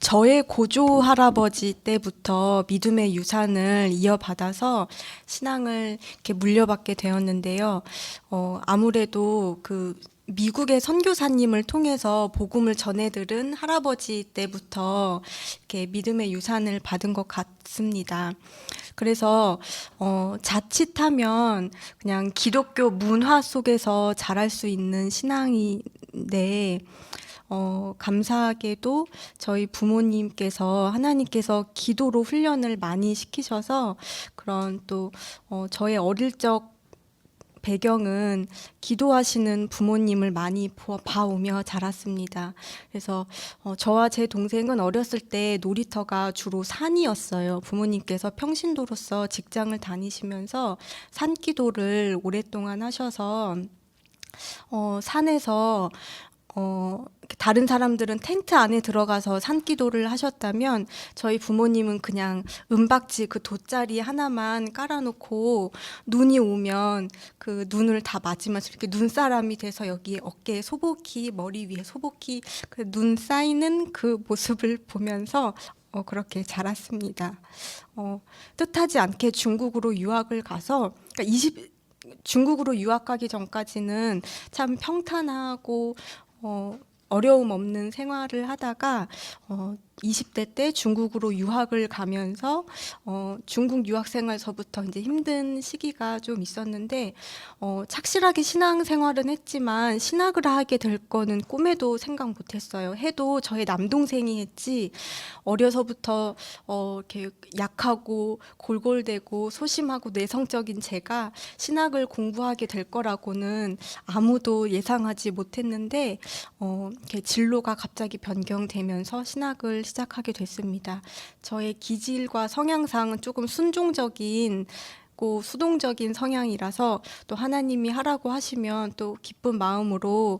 저의 고조 할아버지 때부터 믿음의 유산을 이어받아서 신앙을 이렇게 물려받게 되었는데요. 아무래도 미국의 선교사님을 통해서 복음을 전해들은 할아버지 때부터 이렇게 믿음의 유산을 받은 것 같습니다. 그래서 자칫하면 그냥 기독교 문화 속에서 자랄 수 있는 신앙인데, 감사하게도 저희 부모님께서 하나님께서 기도로 훈련을 많이 시키셔서 그런 또 저의 어릴 적 배경은 기도하시는 부모님을 많이 봐오며 자랐습니다. 그래서 저와 제 동생은 어렸을 때 놀이터가 주로 산이었어요. 부모님께서 평신도로서 직장을 다니시면서 산기도를 오랫동안 하셔서 산에서 다른 사람들은 텐트 안에 들어가서 산기도를 하셨다면 저희 부모님은 그냥 은박지 그 돗자리 하나만 깔아놓고 눈이 오면 그 눈을 다 맞으면서 이렇게 눈사람이 돼서 여기 어깨에 소복이, 머리 위에 소복이, 그 눈 쌓이는 그 모습을 보면서 그렇게 자랐습니다. 뜻하지 않게 중국으로 유학을 가서, 그러니까 중국으로 유학 가기 전까지는 참 평탄하고 어려움 없는 생활을 하다가 20대 때 중국으로 유학을 가면서 중국 유학 생활서부터 이제 힘든 시기가 좀 있었는데, 착실하게 신앙생활은 했지만 신학을 하게 될 거는 꿈에도 생각 못했어요. 해도 저의 남동생이 했지, 어려서부터 이렇게 약하고 골골대고 소심하고 내성적인 제가 신학을 공부하게 될 거라고는 아무도 예상하지 못했는데, 이렇게 진로가 갑자기 변경되면서 신학을 시작하게 됐습니다. 저의 기질과 성향상은 조금 순종적인 수동적인 성향이라서 또 하나님이 하라고 하시면 또 기쁜 마음으로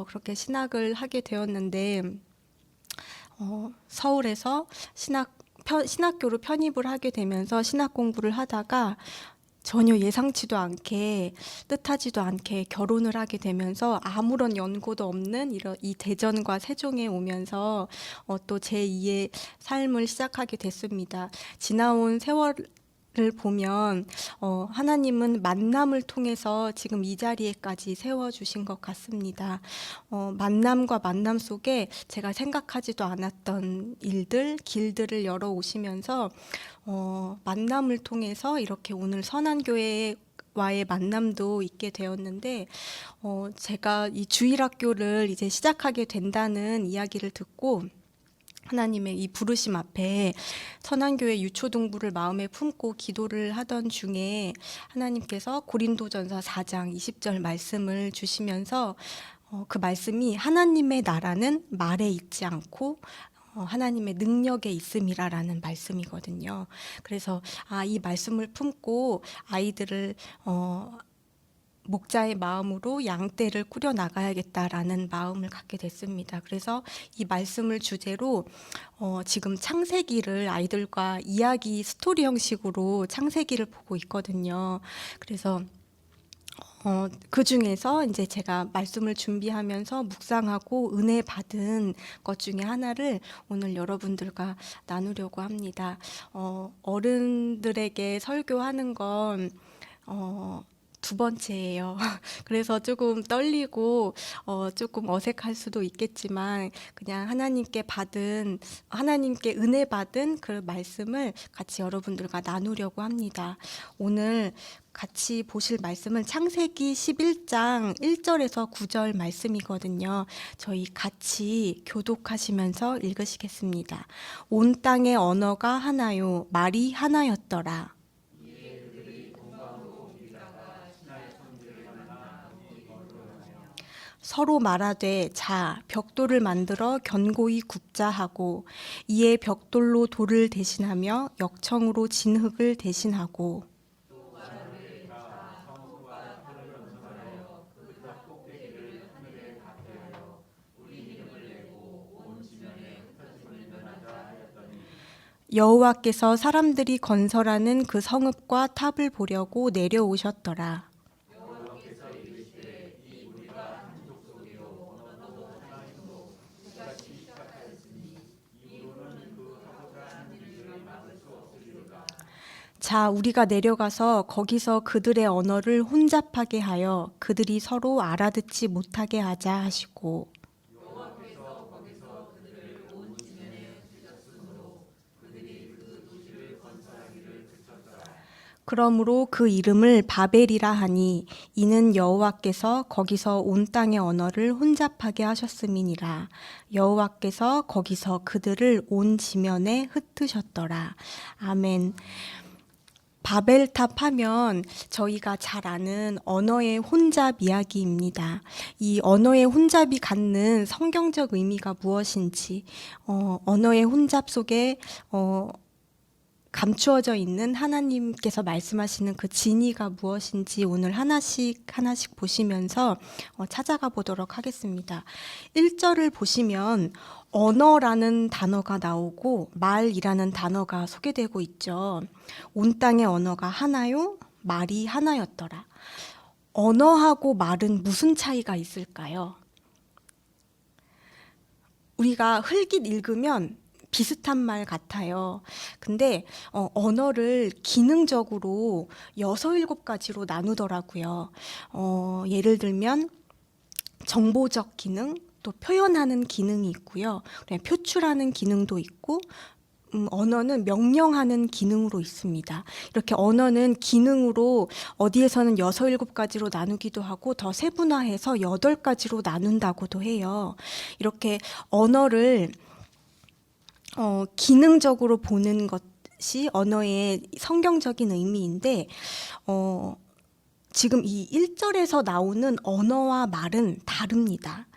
그렇게 신학을 하게 되었는데, 서울에서 신학교로 편입을 하게 되면서 신학 공부를 하다가 전혀 예상치도 않게 뜻하지도 않게 결혼을 하게 되면서 아무런 연고도 없는 이 대전과 세종에 오면서 또 제2의 삶을 시작하게 됐습니다. 지나온 세월을 보면 하나님은 만남을 통해서 지금 이 자리에까지 세워주신 것 같습니다. 만남과 만남 속에 제가 생각하지도 않았던 길들을 열어오시면서 만남을 통해서 이렇게 오늘 선한교회와의 만남도 있게 되었는데, 제가 이 주일학교를 이제 시작하게 된다는 이야기를 듣고 하나님의 이 부르심 앞에 선한교회 유초등부를 마음에 품고 기도를 하던 중에 하나님께서 고린도전서 4장 20절 말씀을 주시면서 그 말씀이 하나님의 나라는 말에 있지 않고 하나님의 능력에 있음이라라는 말씀이거든요. 그래서 이 말씀을 품고 아이들을 목자의 마음으로 양떼를 꾸려 나가야겠다라는 마음을 갖게 됐습니다. 그래서 이 말씀을 주제로 지금 창세기를 아이들과 이야기 스토리 형식으로 창세기를 보고 있거든요. 그래서 그 중에서 이제 제가 말씀을 준비하면서 묵상하고 은혜 받은 것 중에 하나를 오늘 여러분들과 나누려고 합니다. 어른들에게 설교하는 건 두 번째예요. 그래서 조금 떨리고 조금 어색할 수도 있겠지만 그냥 하나님께 은혜 받은 그 말씀을 같이 여러분들과 나누려고 합니다. 오늘 같이 보실 말씀은 창세기 11장 1절에서 9절 말씀이거든요. 저희 같이 교독하시면서 읽으시겠습니다. 온 땅의 언어가 하나요, 말이 하나였더라. 서로 말하되 자 벽돌을 만들어 견고히 굽자 하고, 이에 벽돌로 돌을 대신하며 역청으로 진흙을 대신하고. 여호와께서 사람들이 건설하는 그 성읍과 탑을 보려고 내려오셨더라. 자, 우리가 내려가서 거기서 그들의 언어를 혼잡하게 하여 그들이 서로 알아듣지 못하게 하자 하시고 그러므로 그 이름을 바벨이라 하니 이는 여호와께서 거기서 온 땅의 언어를 혼잡하게 하셨음이니라. 여호와께서 거기서 그들을 온 지면에 흩으셨더라. 아멘. 바벨탑 하면 저희가 잘 아는 언어의 혼잡 이야기입니다. 이 언어의 혼잡이 갖는 성경적 의미가 무엇인지, 언어의 혼잡 속에 감추어져 있는 하나님께서 말씀하시는 그 진의가 무엇인지 오늘 하나씩 보시면서 찾아가 보도록 하겠습니다. 1절을 보시면 언어라는 단어가 나오고 말이라는 단어가 소개되고 있죠. 온 땅의 언어가 하나요? 말이 하나였더라. 언어하고 말은 무슨 차이가 있을까요? 우리가 흘깃 읽으면 비슷한 말 같아요. 근데 언어를 기능적으로 6, 7가지로 나누더라고요. 예를 들면 정보적 기능, 또 표현하는 기능이 있고요. 표출하는 기능도 있고 언어는 명령하는 기능으로 있습니다. 이렇게 언어는 기능으로 어디에서는 6, 7가지로 나누기도 하고 더 세분화해서 8가지로 나눈다고도 해요. 이렇게 언어를 기능적으로 보는 것이 언어의 성경적인 의미인데 지금 이 1절에서 나오는 언어와 말은 다릅니다.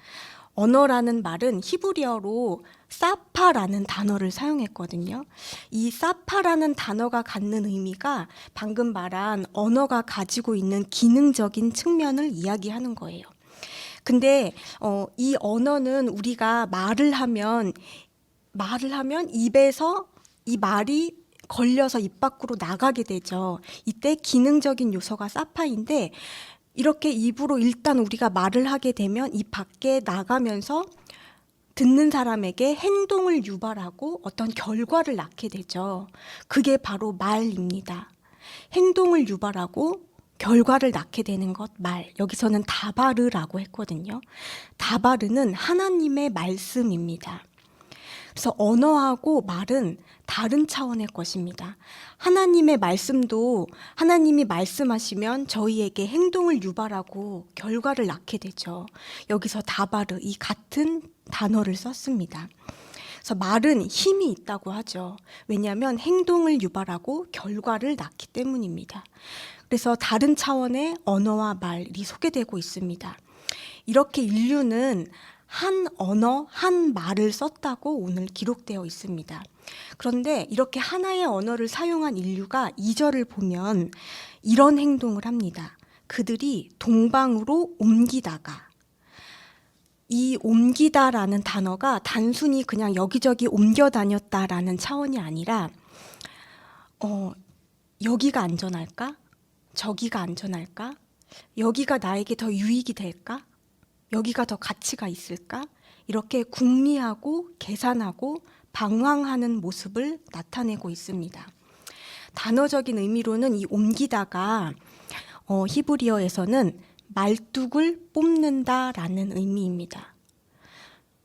언어라는 말은 히브리어로 사파라는 단어를 사용했거든요. 이 사파라는 단어가 갖는 의미가 방금 말한 언어가 가지고 있는 기능적인 측면을 이야기하는 거예요. 근데 이 언어는 우리가 말을 하면 입에서 이 말이 걸려서 입 밖으로 나가게 되죠. 이때 기능적인 요소가 사파인데 이렇게 입으로 일단 우리가 말을 하게 되면 입 밖에 나가면서 듣는 사람에게 행동을 유발하고 어떤 결과를 낳게 되죠. 그게 바로 말입니다. 행동을 유발하고 결과를 낳게 되는 것, 말. 여기서는 다바르라고 했거든요. 다바르는 하나님의 말씀입니다. 그래서 언어하고 말은 다른 차원의 것입니다. 하나님의 말씀도 하나님이 말씀하시면 저희에게 행동을 유발하고 결과를 낳게 되죠. 여기서 다바르, 이 같은 단어를 썼습니다. 그래서 말은 힘이 있다고 하죠. 왜냐하면 행동을 유발하고 결과를 낳기 때문입니다. 그래서 다른 차원의 언어와 말이 소개되고 있습니다. 이렇게 인류는 한 언어, 한 말을 썼다고 오늘 기록되어 있습니다. 그런데 이렇게 하나의 언어를 사용한 인류가 2절을 보면 이런 행동을 합니다. 그들이 동방으로 옮기다가, 이 옮기다라는 단어가 단순히 그냥 여기저기 옮겨 다녔다라는 차원이 아니라 여기가 안전할까? 저기가 안전할까? 여기가 나에게 더 유익이 될까? 여기가 더 가치가 있을까? 이렇게 궁리하고 계산하고 방황하는 모습을 나타내고 있습니다. 단어적인 의미로는 이 옮기다가 히브리어에서는 말뚝을 뽑는다라는 의미입니다.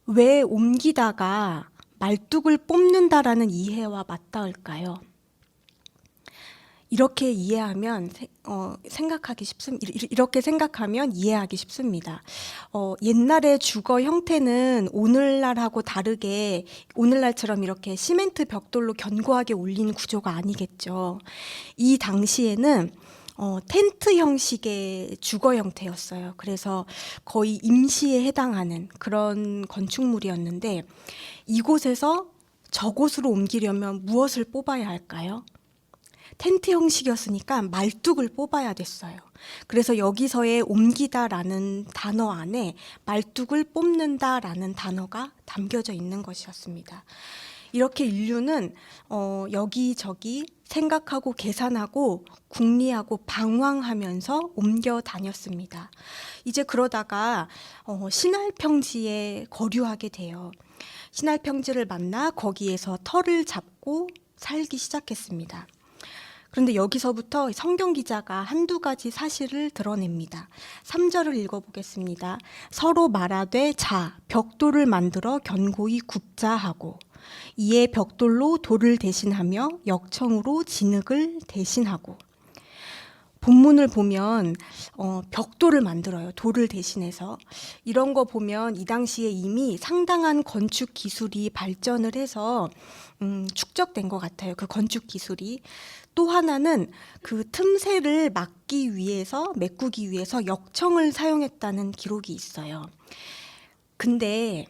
왜 옮기다가 말뚝을 뽑는다라는 이해와 맞닿을까요? 이렇게 이해하면 이렇게 생각하면 이해하기 쉽습니다. 옛날의 주거 형태는 오늘날하고 다르게 오늘날처럼 이렇게 시멘트 벽돌로 견고하게 올린 구조가 아니겠죠. 이 당시에는 텐트 형식의 주거 형태였어요. 그래서 거의 임시에 해당하는 그런 건축물이었는데 이곳에서 저곳으로 옮기려면 무엇을 뽑아야 할까요? 텐트 형식이었으니까 말뚝을 뽑아야 됐어요. 그래서 여기서의 옮기다라는 단어 안에 말뚝을 뽑는다라는 단어가 담겨져 있는 것이었습니다. 이렇게 인류는 여기저기 생각하고 계산하고 궁리하고 방황하면서 옮겨 다녔습니다. 이제 그러다가 신할 평지에 거류하게 돼요. 신할 평지를 만나 거기에서 터를 잡고 살기 시작했습니다. 그런데 여기서부터 성경 기자가 한두 가지 사실을 드러냅니다. 3절을 읽어보겠습니다. 서로 말하되 자 벽돌을 만들어 견고히 굽자 하고 이에 벽돌로 돌을 대신하며 역청으로 진흙을 대신하고. 본문을 보면 벽돌을 만들어요. 돌을 대신해서. 이런 거 보면 이 당시에 이미 상당한 건축 기술이 발전을 해서 축적된 것 같아요. 그 건축 기술이. 또 하나는 그 틈새를 메꾸기 위해서 역청을 사용했다는 기록이 있어요. 근데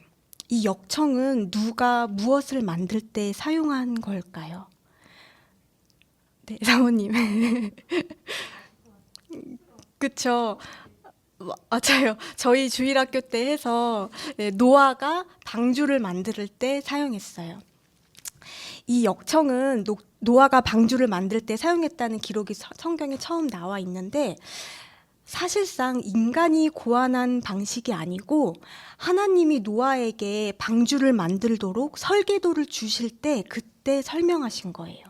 이 역청은 누가 무엇을 만들 때 사용한 걸까요? 네, 사모님. 그쵸. 맞아요. 저희 주일학교 때 해서 노아가 방주를 만들 때 사용했어요. 이 역청은 노아가 방주를 만들 때 사용했다는 기록이 성경에 처음 나와 있는데 사실상 인간이 고안한 방식이 아니고 하나님이 노아에게 방주를 만들도록 설계도를 주실 때 그때 설명하신 거예요.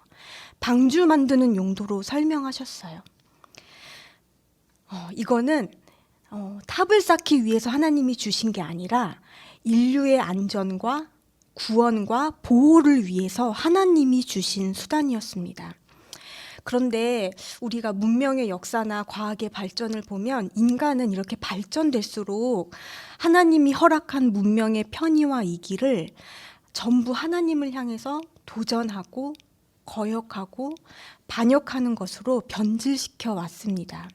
방주 만드는 용도로 설명하셨어요. 이거는 탑을 쌓기 위해서 하나님이 주신 게 아니라 인류의 안전과 구원과 보호를 위해서 하나님이 주신 수단이었습니다. 그런데 우리가 문명의 역사나 과학의 발전을 보면 인간은 이렇게 발전될수록 하나님이 허락한 문명의 편의와 이기를 전부 하나님을 향해서 도전하고 거역하고 반역하는 것으로 변질시켜 왔습니다.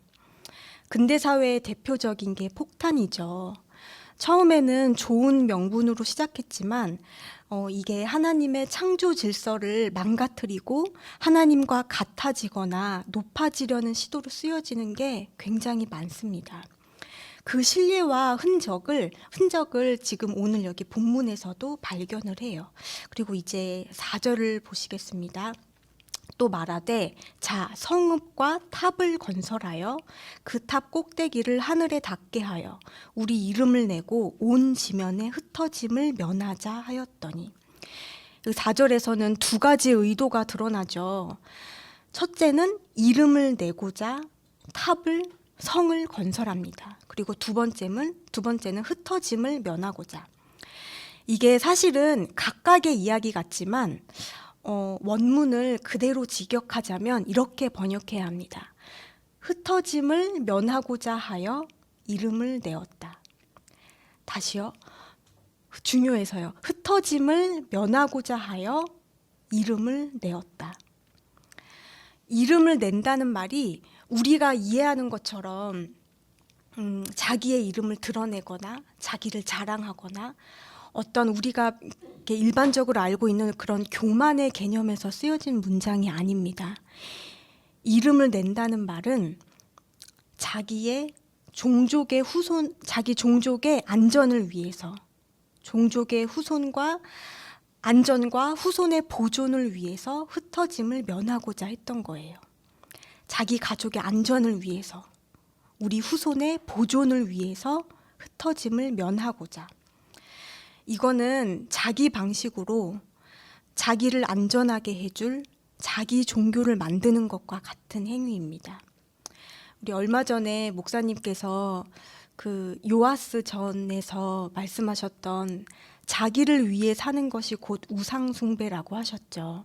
근대 사회의 대표적인 게 폭탄이죠. 처음에는 좋은 명분으로 시작했지만 이게 하나님의 창조 질서를 망가뜨리고 하나님과 같아지거나 높아지려는 시도로 쓰여지는 게 굉장히 많습니다. 그 실례와 흔적을 지금 오늘 여기 본문에서도 발견을 해요. 그리고 이제 4절을 보시겠습니다. 또 말하되 자 성읍과 탑을 건설하여 그 탑 꼭대기를 하늘에 닿게 하여 우리 이름을 내고 온 지면에 흩어짐을 면하자 하였더니. 4절에서는 두 가지 의도가 드러나죠. 첫째는 이름을 내고자 성을 건설합니다. 그리고 두 번째는 흩어짐을 면하고자. 이게 사실은 각각의 이야기 같지만 원문을 그대로 직역하자면 이렇게 번역해야 합니다. 흩어짐을 면하고자 하여 이름을 내었다. 다시요. 중요해서요. 흩어짐을 면하고자 하여 이름을 내었다. 이름을 낸다는 말이 우리가 이해하는 것처럼 자기의 이름을 드러내거나 자기를 자랑하거나 어떤 우리가 일반적으로 알고 있는 그런 교만의 개념에서 쓰여진 문장이 아닙니다. 이름을 낸다는 말은 자기 종족의 안전을 위해서, 종족의 후손과 안전과 후손의 보존을 위해서 흩어짐을 면하고자 했던 거예요. 자기 가족의 안전을 위해서, 우리 후손의 보존을 위해서 흩어짐을 면하고자. 이거는 자기 방식으로 자기를 안전하게 해줄 자기 종교를 만드는 것과 같은 행위입니다. 우리 얼마 전에 목사님께서 그 요아스 전에서 말씀하셨던 자기를 위해 사는 것이 곧 우상숭배라고 하셨죠.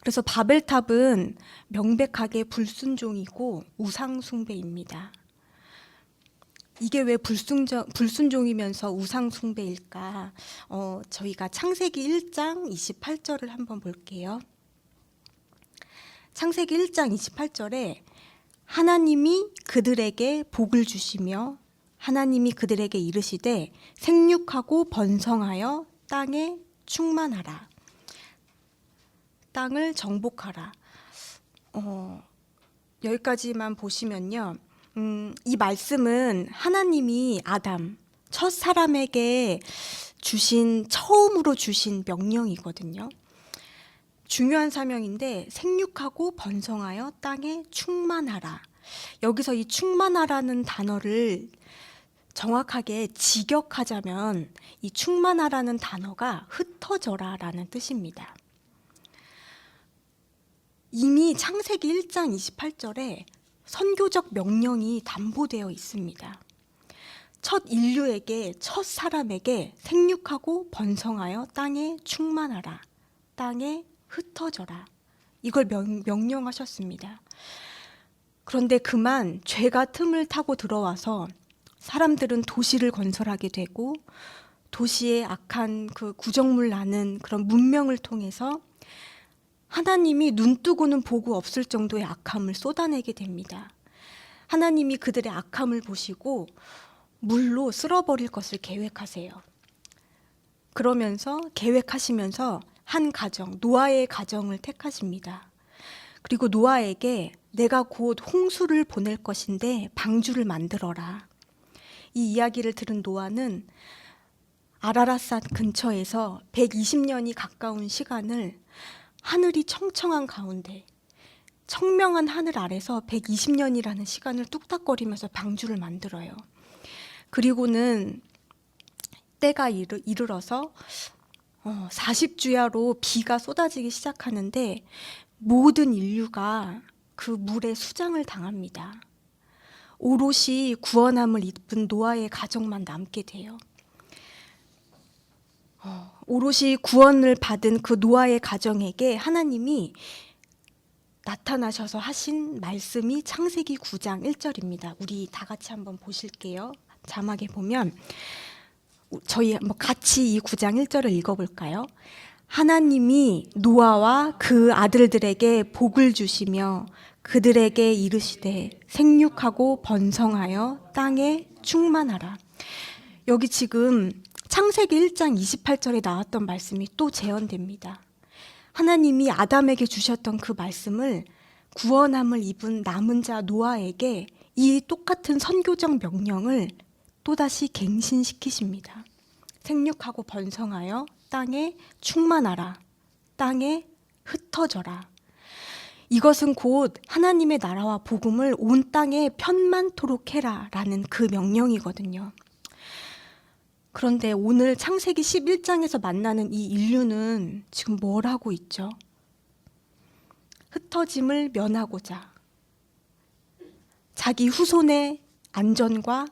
그래서 바벨탑은 명백하게 불순종이고 우상숭배입니다. 이게 왜 불순종이면서 우상숭배일까? 저희가 창세기 1장 28절을 한번 볼게요. 창세기 1장 28절에 하나님이 그들에게 복을 주시며 하나님이 그들에게 이르시되 생육하고 번성하여 땅에 충만하라. 땅을 정복하라. 여기까지만 보시면요. 이 말씀은 하나님이 아담, 첫 사람에게 처음으로 주신 명령이거든요. 중요한 사명인데 생육하고 번성하여 땅에 충만하라. 여기서 이 충만하라는 단어를 정확하게 직역하자면 이 충만하라는 단어가 흩어져라라는 뜻입니다. 이미 창세기 1장 28절에 선교적 명령이 담보되어 있습니다. 첫 인류에게, 첫 사람에게 생육하고 번성하여 땅에 충만하라, 땅에 흩어져라, 이걸 명령하셨습니다. 그런데 그만 죄가 틈을 타고 들어와서 사람들은 도시를 건설하게 되고 도시의 악한 그 구정물 나는 그런 문명을 통해서 하나님이 눈뜨고는 보고 없을 정도의 악함을 쏟아내게 됩니다. 하나님이 그들의 악함을 보시고 물로 쓸어버릴 것을 계획하세요. 그러면서 계획하시면서 한 가정, 노아의 가정을 택하십니다. 그리고 노아에게 내가 곧 홍수를 보낼 것인데 방주를 만들어라. 이 이야기를 들은 노아는 아라랏산 근처에서 120년이 가까운 시간을 하늘이 청청한 가운데, 청명한 하늘 아래서 120년이라는 시간을 뚝딱거리면서 방주를 만들어요. 그리고는 때가 이르러서 40주야로 비가 쏟아지기 시작하는데 모든 인류가 그 물에 수장을 당합니다. 오롯이 구원함을 입은 노아의 가정만 남게 돼요. 오롯이 구원을 받은 그 노아의 가정에게 하나님이 나타나셔서 하신 말씀이 창세기 9장 1절입니다. 우리 다 같이 한번 보실게요. 자막에 보면 저희 한번 같이 이 9장 1절을 읽어볼까요? 하나님이 노아와 그 아들들에게 복을 주시며 그들에게 이르시되 생육하고 번성하여 땅에 충만하라. 여기 지금 창세기 1장 28절에 나왔던 말씀이 또 재현됩니다. 하나님이 아담에게 주셨던 그 말씀을 구원함을 입은 남은 자 노아에게 이 똑같은 선교적 명령을 또다시 갱신시키십니다. 생육하고 번성하여 땅에 충만하라, 땅에 흩어져라. 이것은 곧 하나님의 나라와 복음을 온 땅에 편만토록 해라 라는 그 명령이거든요. 그런데 오늘 창세기 11장에서 만나는 이 인류는 지금 뭘 하고 있죠? 흩어짐을 면하고자 자기 후손의 안전과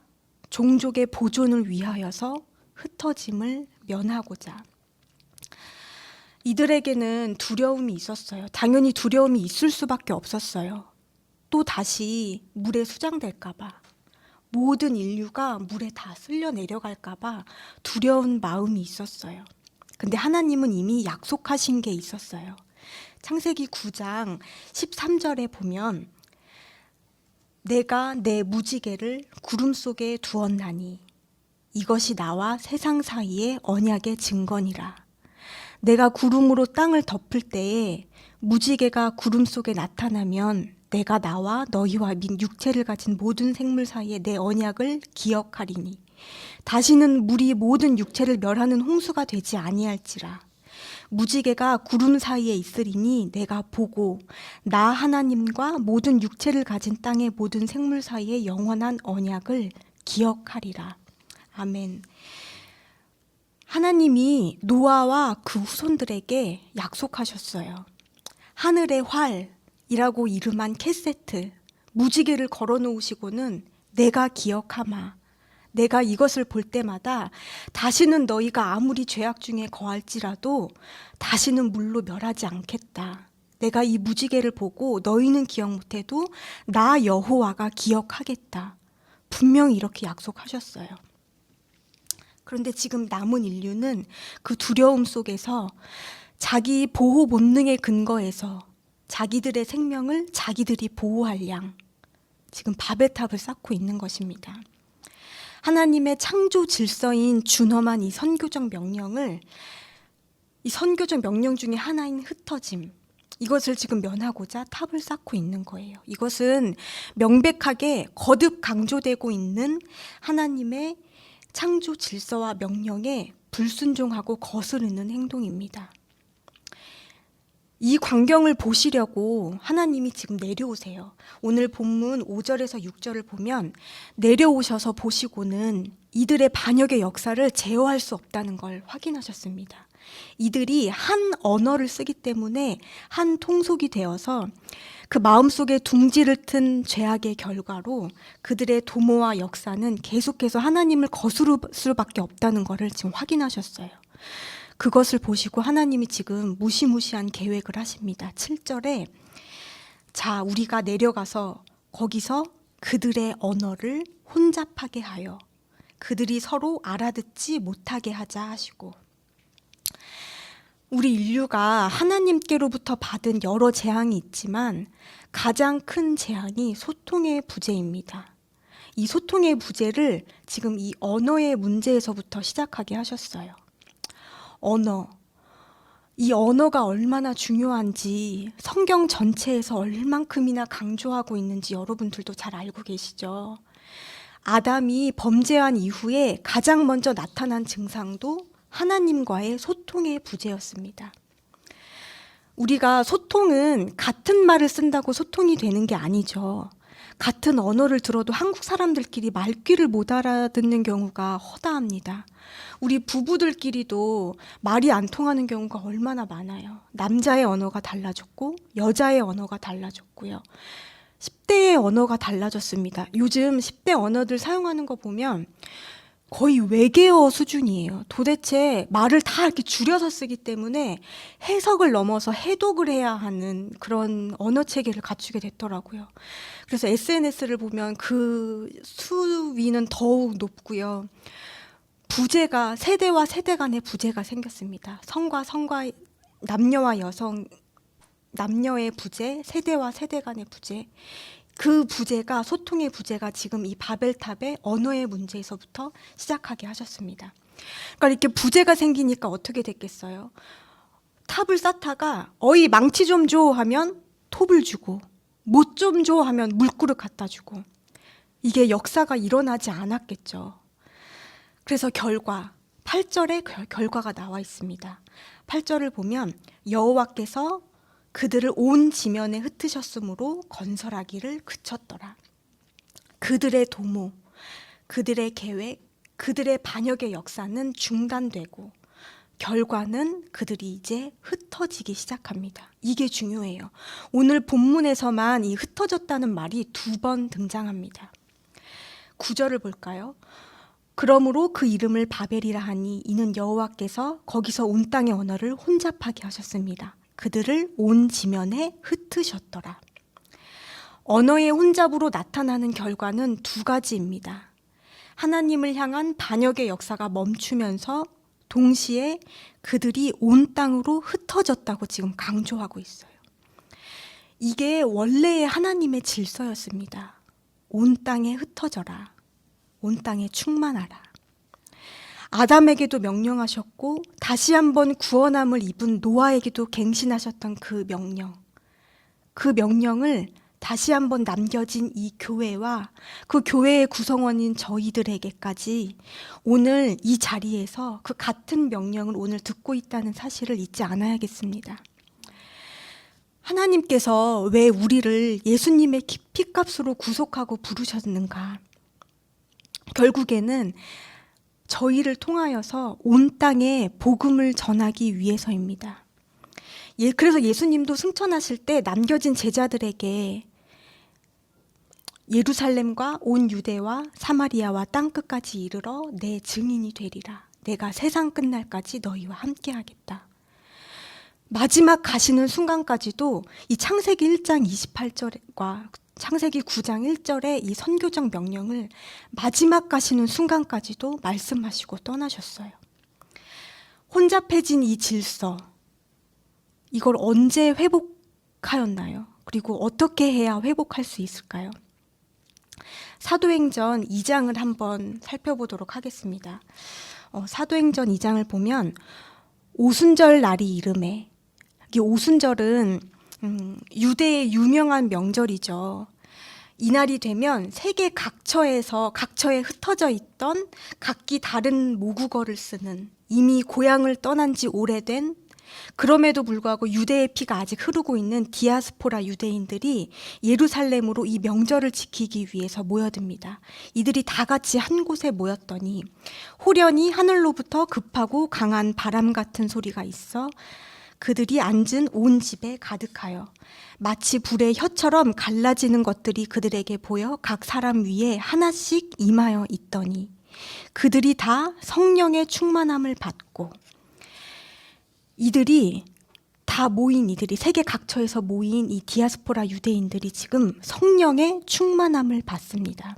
종족의 보존을 위하여서 흩어짐을 면하고자 이들에게는 두려움이 있었어요. 당연히 두려움이 있을 수밖에 없었어요. 또 다시 물에 수장될까 봐, 모든 인류가 물에 다 쓸려 내려갈까 봐 두려운 마음이 있었어요. 근데 하나님은 이미 약속하신 게 있었어요. 창세기 9장 13절에 보면 내가 내 무지개를 구름 속에 두었나니 이것이 나와 세상 사이의 언약의 증거니라. 내가 구름으로 땅을 덮을 때에 무지개가 구름 속에 나타나면 내가 나와 너희와 및 육체를 가진 모든 생물 사이에 내 언약을 기억하리니 다시는 물이 모든 육체를 멸하는 홍수가 되지 아니할지라. 무지개가 구름 사이에 있으리니 내가 보고 나 하나님과 모든 육체를 가진 땅의 모든 생물 사이에 영원한 언약을 기억하리라. 아멘. 하나님이 노아와 그 후손들에게 약속하셨어요. 하늘의 활이라고 이름한 켓세트, 무지개를 걸어 놓으시고는 내가 기억하마. 내가 이것을 볼 때마다 다시는 너희가 아무리 죄악 중에 거할지라도 다시는 물로 멸하지 않겠다. 내가 이 무지개를 보고 너희는 기억 못해도 나 여호와가 기억하겠다. 분명히 이렇게 약속하셨어요. 그런데 지금 남은 인류는 그 두려움 속에서 자기 보호 본능의 근거에서 자기들의 생명을 자기들이 보호할 양 지금 바벨탑을 쌓고 있는 것입니다. 하나님의 창조 질서인 준엄한 이 선교적 명령을, 이 선교적 명령 중에 하나인 흩어짐, 이것을 지금 면하고자 탑을 쌓고 있는 거예요. 이것은 명백하게 거듭 강조되고 있는 하나님의 창조 질서와 명령에 불순종하고 거스르는 행동입니다. 이 광경을 보시려고 하나님이 지금 내려오세요. 오늘 본문 5절에서 6절을 보면 내려오셔서 보시고는 이들의 반역의 역사를 제어할 수 없다는 걸 확인하셨습니다. 이들이 한 언어를 쓰기 때문에 한 통속이 되어서 그 마음속에 둥지를 튼 죄악의 결과로 그들의 도모와 역사는 계속해서 하나님을 거스를 수밖에 없다는 것을 지금 확인하셨어요. 그것을 보시고 하나님이 지금 무시무시한 계획을 하십니다. 7절에 자, 우리가 내려가서 거기서 그들의 언어를 혼잡하게 하여 그들이 서로 알아듣지 못하게 하자 하시고, 우리 인류가 하나님께로부터 받은 여러 재앙이 있지만 가장 큰 재앙이 소통의 부재입니다. 이 소통의 부재를 지금 이 언어의 문제에서부터 시작하게 하셨어요. 언어. 이 언어가 얼마나 중요한지 성경 전체에서 얼만큼이나 강조하고 있는지 여러분들도 잘 알고 계시죠? 아담이 범죄한 이후에 가장 먼저 나타난 증상도 하나님과의 소통의 부재였습니다. 우리가 소통은 같은 말을 쓴다고 소통이 되는 게 아니죠. 같은 언어를 들어도 한국 사람들끼리 말귀를 못 알아듣는 경우가 허다합니다. 우리 부부들끼리도 말이 안 통하는 경우가 얼마나 많아요. 남자의 언어가 달라졌고 여자의 언어가 달라졌고요. 10대의 언어가 달라졌습니다. 요즘 10대 언어들 사용하는 거 보면 거의 외계어 수준이에요. 도대체 말을 다 이렇게 줄여서 쓰기 때문에 해석을 넘어서 해독을 해야 하는 그런 언어 체계를 갖추게 됐더라고요. 그래서 SNS를 보면 그 수위는 더욱 높고요. 부재가, 세대와 세대 간의 부재가 생겼습니다. 성과 성과, 남녀와 여성, 남녀의 부재, 세대와 세대 간의 부재. 그 부재가, 소통의 부재가 지금 이 바벨탑의 언어의 문제에서부터 시작하게 하셨습니다. 그러니까 이렇게 부재가 생기니까 어떻게 됐겠어요? 탑을 쌓다가 어이 망치 좀 줘 하면 톱을 주고, 못 좀 줘 하면 물그릇 갖다 주고, 이게 역사가 일어나지 않았겠죠. 그래서 결과, 8절에 결과가 나와 있습니다. 8절을 보면 여호와께서 그들을 온 지면에 흩으셨으므로 건설하기를 그쳤더라. 그들의 도모, 그들의 계획, 그들의 반역의 역사는 중단되고 결과는 그들이 이제 흩어지기 시작합니다. 이게 중요해요. 오늘 본문에서만 이 흩어졌다는 말이 2번 등장합니다. 9절을 볼까요? 그러므로 그 이름을 바벨이라 하니 이는 여호와께서 거기서 온 땅의 언어를 혼잡하게 하셨습니다. 그들을 온 지면에 흩으셨더라. 언어의 혼잡으로 나타나는 결과는 2가지입니다. 하나님을 향한 반역의 역사가 멈추면서 동시에 그들이 온 땅으로 흩어졌다고 지금 강조하고 있어요. 이게 원래의 하나님의 질서였습니다. 온 땅에 흩어져라. 온 땅에 충만하라. 아담에게도 명령하셨고 다시 한번 구원함을 입은 노아에게도 갱신하셨던 그 명령. 그 명령을 다시 한번 남겨진 이 교회와 그 교회의 구성원인 저희들에게까지 오늘 이 자리에서 그 같은 명령을 오늘 듣고 있다는 사실을 잊지 않아야겠습니다. 하나님께서 왜 우리를 예수님의 피값으로 구속하고 부르셨는가? 결국에는 저희를 통하여서 온 땅에 복음을 전하기 위해서입니다. 그래서 예수님도 승천하실 때 남겨진 제자들에게 예루살렘과 온 유대와 사마리아와 땅끝까지 이르러 내 증인이 되리라. 내가 세상 끝날까지 너희와 함께하겠다. 마지막 가시는 순간까지도 이 창세기 1장 28절과 창세기 9장 1절의 이 선교적 명령을 마지막 가시는 순간까지도 말씀하시고 떠나셨어요. 혼잡해진 이 질서, 이걸 언제 회복하였나요? 그리고 어떻게 해야 회복할 수 있을까요? 사도행전 2장을 한번 살펴보도록 하겠습니다. 사도행전 2장을 보면 오순절 날이 이름에, 이 오순절은 유대의 유명한 명절이죠. 이날이 되면 세계 각처에 흩어져 있던 각기 다른 모국어를 쓰는, 이미 고향을 떠난 지 오래된 그럼에도 불구하고 유대의 피가 아직 흐르고 있는 디아스포라 유대인들이 예루살렘으로 이 명절을 지키기 위해서 모여듭니다. 이들이 다 같이 한 곳에 모였더니 호련히 하늘로부터 급하고 강한 바람 같은 소리가 있어 그들이 앉은 온 집에 가득하여 마치 불의 혀처럼 갈라지는 것들이 그들에게 보여 각 사람 위에 하나씩 임하여 있더니 그들이 다 성령의 충만함을 받고 이들이 다 모인 이들이 세계 각처에서 모인 이 디아스포라 유대인들이 지금 성령의 충만함을 받습니다.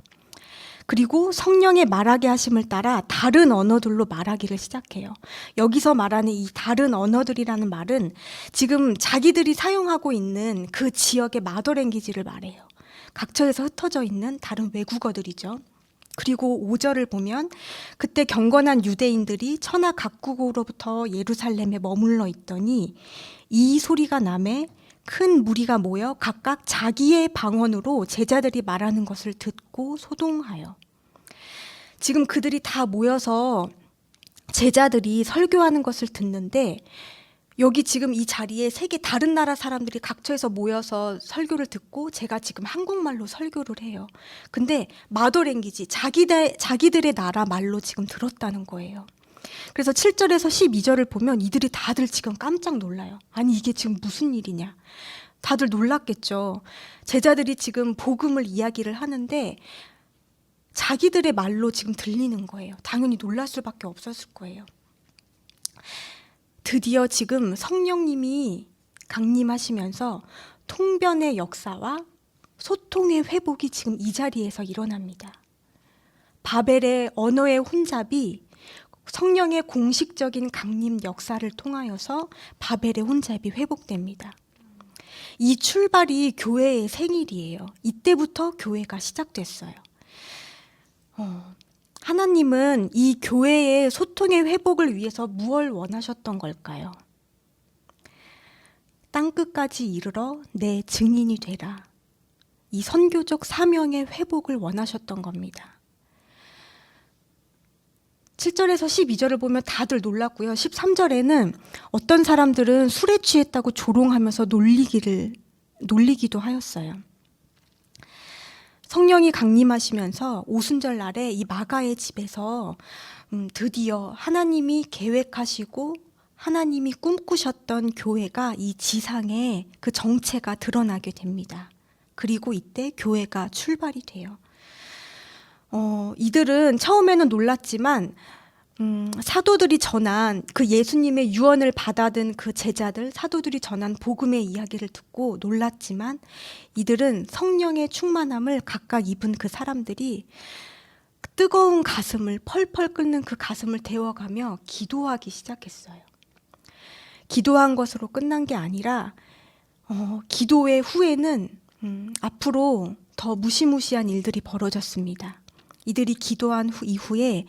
그리고 성령의 말하게 하심을 따라 다른 언어들로 말하기를 시작해요. 여기서 말하는 이 다른 언어들이라는 말은 지금 자기들이 사용하고 있는 그 지역의 마더랭귀지를 말해요. 각처에서 흩어져 있는 다른 외국어들이죠. 그리고 5절을 보면 그때 경건한 유대인들이 천하 각국으로부터 예루살렘에 머물러 있더니 이 소리가 나매 큰 무리가 모여 각각 자기의 방언으로 제자들이 말하는 것을 듣고 소동하여 지금 그들이 다 모여서 제자들이 설교하는 것을 듣는데 여기 지금 이 자리에 세계 다른 나라 사람들이 각처에서 모여서 설교를 듣고 제가 지금 한국말로 설교를 해요. 근데 마더랭귀지 자기들의 나라 말로 지금 들었다는 거예요. 그래서 7절에서 12절을 보면 이들이 다들 지금 깜짝 놀라요. 아니 이게 지금 무슨 일이냐. 다들 놀랐겠죠. 제자들이 지금 복음을 이야기를 하는데 자기들의 말로 지금 들리는 거예요. 당연히 놀랄 수밖에 없었을 거예요. 드디어 지금 성령님이 강림하시면서 통변의 역사와 소통의 회복이 지금 이 자리에서 일어납니다. 바벨의 언어의 혼잡이 성령의 공식적인 강림 역사를 통하여서 바벨의 혼잡이 회복됩니다. 이 출발이 교회의 생일이에요. 이때부터 교회가 시작됐어요. 하나님은 이 교회의 소통의 회복을 위해서 무엇을 원하셨던 걸까요? 땅끝까지 이르러 내 증인이 되라. 이 선교적 사명의 회복을 원하셨던 겁니다. 7절에서 12절을 보면 다들 놀랐고요. 13절에는 어떤 사람들은 술에 취했다고 조롱하면서 놀리기도 하였어요. 성령이 강림하시면서 오순절 날에 이 마가의 집에서 드디어 하나님이 계획하시고 하나님이 꿈꾸셨던 교회가 이 지상에 그 정체가 드러나게 됩니다. 그리고 이때 교회가 출발이 돼요. 이들은 처음에는 놀랐지만 사도들이 전한 그 예수님의 유언을 받아든 그 제자들, 사도들이 전한 복음의 이야기를 듣고 놀랐지만 이들은 성령의 충만함을 각각 입은 그 사람들이 뜨거운 가슴을 펄펄 끓는 그 가슴을 데워가며 기도하기 시작했어요. 기도한 것으로 끝난 게 아니라 기도의 후에는 앞으로 더 무시무시한 일들이 벌어졌습니다. 이들이 기도한 이후에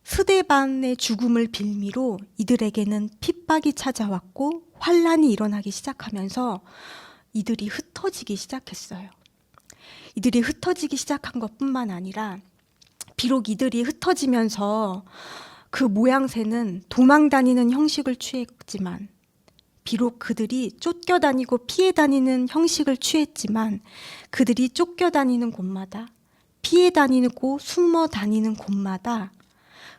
스데반의 죽음을 빌미로 이들에게는 핍박이 찾아왔고 환란이 일어나기 시작하면서 이들이 흩어지기 시작했어요. 이들이 흩어지기 시작한 것뿐만 아니라 비록 이들이 흩어지면서 그 모양새는 도망 다니는 형식을 취했지만 비록 그들이 쫓겨다니고 피해 다니는 형식을 취했지만 그들이 쫓겨다니는 곳마다 피해 다니고 숨어 다니는 곳마다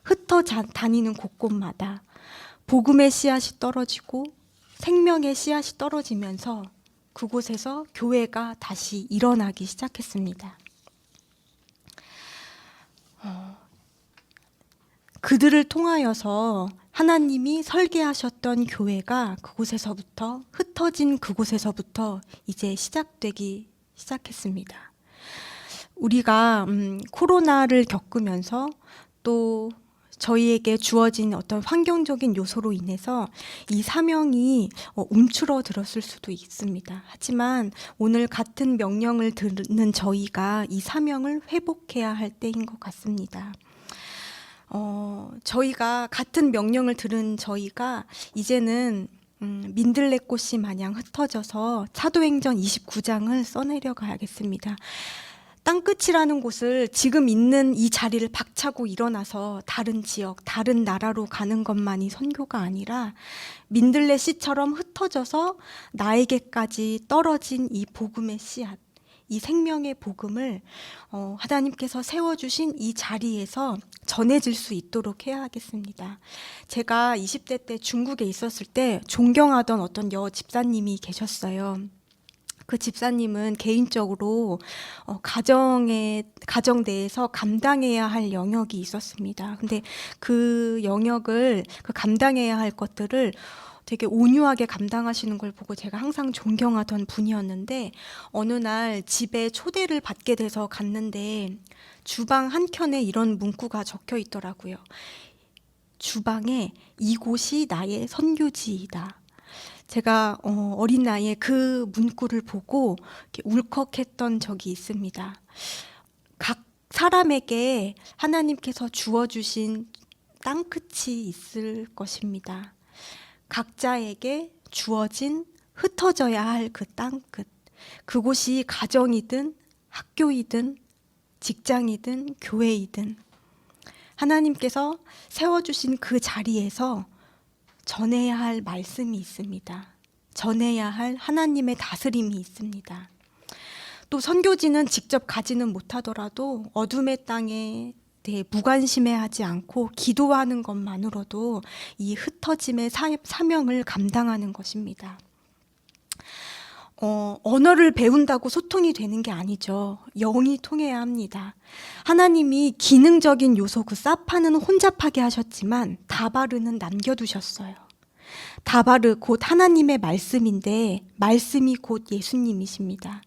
흩어 다니는 곳곳마다 복음의 씨앗이 떨어지고 생명의 씨앗이 떨어지면서 그곳에서 교회가 다시 일어나기 시작했습니다. 그들을 통하여서 하나님이 설계하셨던 교회가 그곳에서부터 흩어진 그곳에서부터 이제 시작되기 시작했습니다. 우리가 코로나를 겪으면서 또 저희에게 주어진 어떤 환경적인 요소로 인해서 이 사명이 움츠러들었을 수도 있습니다. 하지만 오늘 같은 명령을 듣는 저희가 이 사명을 회복해야 할 때인 것 같습니다. 저희가 같은 명령을 들은 저희가 이제는 민들레꽃이 마냥 흩어져서 사도행전 29장을 써내려 가야겠습니다. 땅끝이라는 곳을 지금 있는 이 자리를 박차고 일어나서 다른 지역, 다른 나라로 가는 것만이 선교가 아니라 민들레 씨처럼 흩어져서 나에게까지 떨어진 이 복음의 씨앗, 이 생명의 복음을 하나님께서 세워주신 이 자리에서 전해질 수 있도록 해야 하겠습니다. 제가 20대 때 중국에 있었을 때 존경하던 어떤 집사님이 계셨어요. 그 집사님은 개인적으로 가정 내에서 감당해야 할 영역이 있었습니다. 근데 그 영역을, 그 감당해야 할 것들을 되게 온유하게 감당하시는 걸 보고 제가 항상 존경하던 분이었는데, 어느 날 집에 초대를 받게 돼서 갔는데 주방 한켠에 이런 문구가 적혀 있더라고요. 주방에 이곳이 나의 선교지이다. 제가 어린 나이에 그 문구를 보고 이렇게 울컥했던 적이 있습니다. 각 사람에게 하나님께서 주어주신 땅끝이 있을 것입니다. 각자에게 주어진 흩어져야 할 그 땅끝, 그곳이 가정이든 학교이든 직장이든 교회이든 하나님께서 세워주신 그 자리에서 전해야 할 말씀이 있습니다. 전해야 할 하나님의 다스림이 있습니다. 또 선교지는 직접 가지는 못하더라도 어둠의 땅에 대해 무관심해하지 않고 기도하는 것만으로도 이 흩어짐의 사명을 감당하는 것입니다. 언어를 배운다고 소통이 되는 게 아니죠. 영이 통해야 합니다. 하나님이 기능적인 요소 그 사파는 혼잡하게 하셨지만 다바르는 남겨두셨어요. 다바르 곧 하나님의 말씀인데 말씀이 곧 예수님이십니다.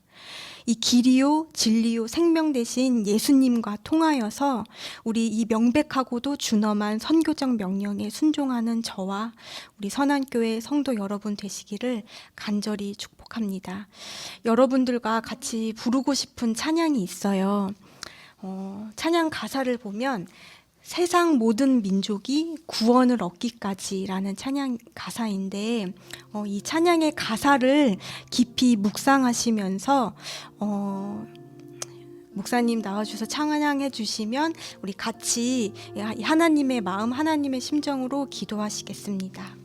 이 길이요 진리요 생명 되신 예수님과 통하여서 우리 이 명백하고도 준엄한 선교적 명령에 순종하는 저와 우리 선한교회 성도 여러분 되시기를 간절히 축복합니다. 여러분들과 같이 부르고 싶은 찬양이 있어요. 찬양 가사를 보면 세상 모든 민족이 구원을 얻기까지라는 찬양 가사인데, 이 찬양의 가사를 깊이 묵상하시면서 목사님 나와주셔서 찬양해 주시면 우리 같이 하나님의 마음, 하나님의 심정으로 기도하시겠습니다.